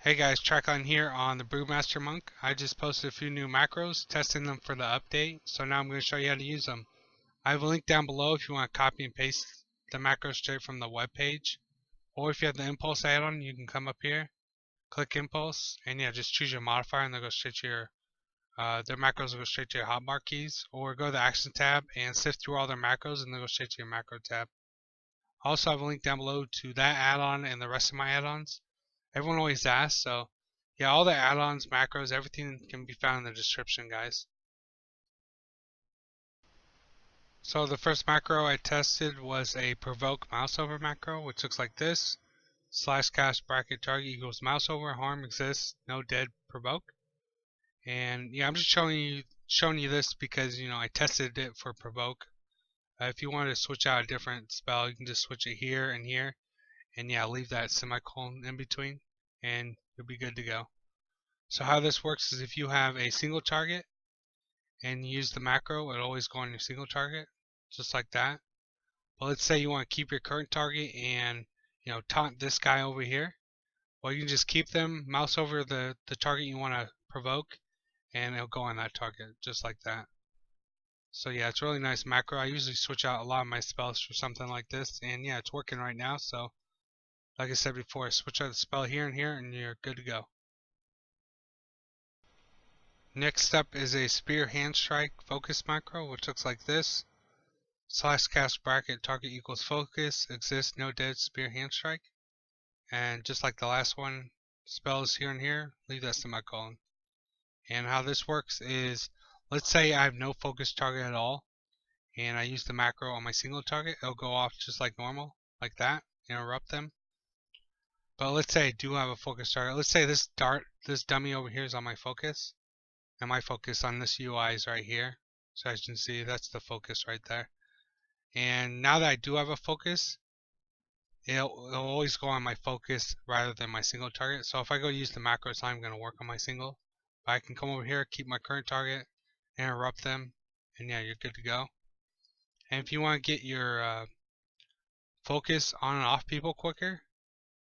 Hey guys, Tycoon here on the Brewmaster Monk. I just posted a few new macros, testing them for the update, so now I'm going to show you how to use them. I have a link down below if you want to copy and paste the macros straight from the web page. Or if you have the Impulse add-on, you can come up here, click Impulse, and yeah, just choose your modifier and they'll go straight to your, their macros will go straight to your hotbar keys. Or go to the Action tab and sift through all their macros and they'll go straight to your macro tab. I also have a link down below to that add-on and the rest of my add-ons. Everyone always asks, so yeah, all the add-ons, macros, everything can be found in the description, guys. So the first macro I tested was a Provoke Mouseover macro, which looks like this. /cast bracket target equals Mouseover, harm exists, no dead, provoke. And yeah, I'm just showing you this because, you know, I tested it for Provoke. If you wanted to switch out a different spell, you can just switch it here and here. And yeah, leave that semicolon in between and you'll be good to go. So how this works is if you have a single target and you use the macro, it'll always go on your single target, just like that. But let's say you want to keep your current target and, you know, taunt this guy over here. Well, you can just keep them, mouse over the target you want to provoke, and it'll go on that target, just like that. So yeah, it's a really nice macro. I usually switch out a lot of my spells for something like this, and yeah, it's working right now. So like I said before, switch out the spell here and here, and you're good to go. Next up is a Spear Hand Strike Focus macro, which looks like this. /cast bracket target equals focus, exists, no dead, Spear Hand Strike. And just like the last one, spells here and here, leave that semicolon. And how this works is, let's say I have no focus target at all, and I use the macro on my single target, it'll go off just like normal, like that, interrupt them. But let's say I do have a focus target. Let's say this dummy over here is on my focus. And my focus on this UI is right here. So as you can see, that's the focus right there. And now that I do have a focus, it'll always go on my focus rather than my single target. So if I go use the macro, it's not going to work on my single. But I can come over here, keep my current target, interrupt them, and yeah, you're good to go. And if you want to get your focus on and off people quicker,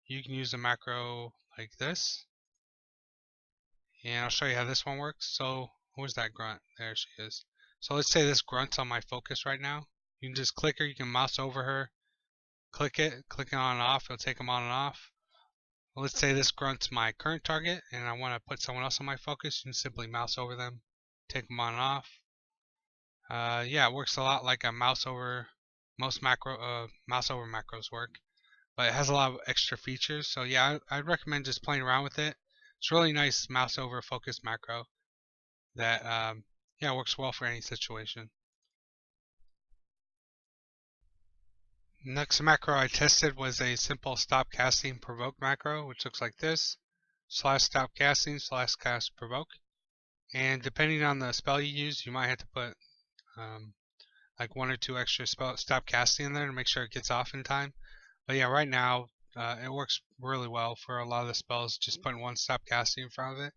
you can use a macro like this. And I'll show you how this one works. So where's that grunt? There she is. So let's say this grunt's on my focus right now. You can just click her, you can mouse over her, click it on and off, it'll take them on and off. Let's say this grunt's my current target and I want to put someone else on my focus. You can simply mouse over them, take them on and off. Yeah, it works a lot like a mouse over, most mouse over macros work. But it has a lot of extra features, so yeah, I'd recommend just playing around with it. It's a really nice mouse over focus macro that yeah, works well for any situation. Next macro I tested was a simple Stopcasting Provoke macro, which looks like this: /stopcasting /cast provoke. And depending on the spell you use, you might have to put like 1 or 2 extra stop casting in there to make sure it gets off in time. But yeah, right now it works really well for a lot of the spells, just putting 1 stop casting in front of it.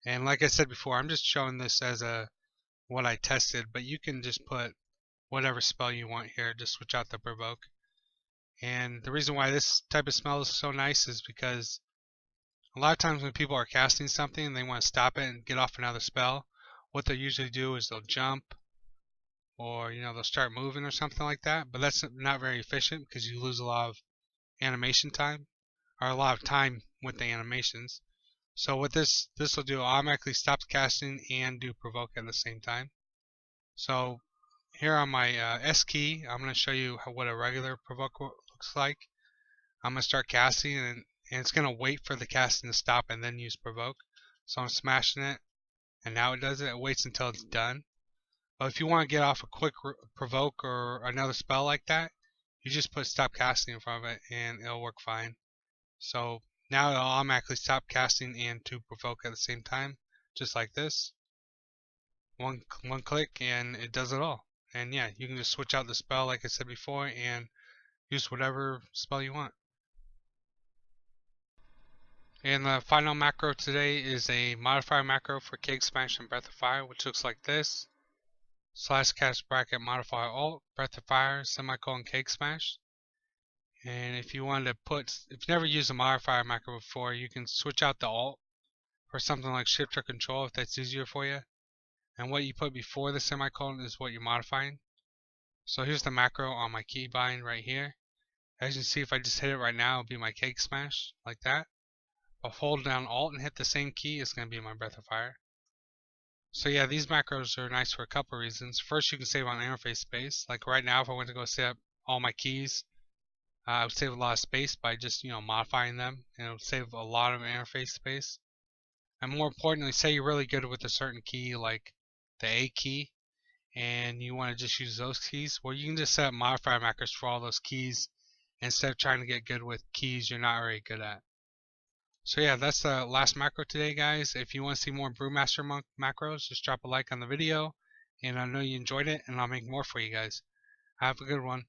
And like I said before, I'm just showing this as what I tested, but you can just put whatever spell you want here, just switch out the provoke. And the reason why this type of spell is so nice is because a lot of times when people are casting something and they want to stop it and get off another spell, what they'll usually do is they'll jump, or you know, they'll start moving or something like that. But that's not very efficient because you lose a lot of animation time, or a lot of time with the animations. So what this will do, automatically stop casting and do provoke at the same time. So here on my S key, I'm going to show you what a regular provoke looks like. I'm going to start casting, and it's going to wait for the casting to stop and then use provoke. So I'm smashing it, and now it does it. It waits until it's done. But if you want to get off a quick provoke or another spell like that, you just put stop casting in front of it and it'll work fine. So now it'll automatically stop casting and to provoke at the same time, just like this. One click and it does it all. And yeah, you can just switch out the spell like I said before and use whatever spell you want. And the final macro today is a modifier macro for Cake Smash and Breath of Fire, which looks like this: /cast bracket modifier alt, Breath of Fire, semicolon, Cake Smash. And if you wanted to if you've never used a modifier macro before, you can switch out the alt for something like shift or control if that's easier for you. And what you put before the semicolon is what you're modifying. So here's the macro on my keybind right here. As you can see, if I just hit it right now, it'll be my cake smash, like that. I'll hold down alt and hit the same key, it's going to be my breath of fire. So yeah, these macros are nice for a couple reasons. First, you can save on interface space. Like right now, if I went to go set up all my keys, I would save a lot of space by just, modifying them, and it would save a lot of interface space. And more importantly, say you're really good with a certain key, like the A key, and you want to just use those keys, well, you can just set up modifier macros for all those keys instead of trying to get good with keys you're not very good at. So yeah, that's the last macro today, guys. If you want to see more Brewmaster macros, just drop a like on the video, and I know you enjoyed it, and I'll make more for you guys. Have a good one.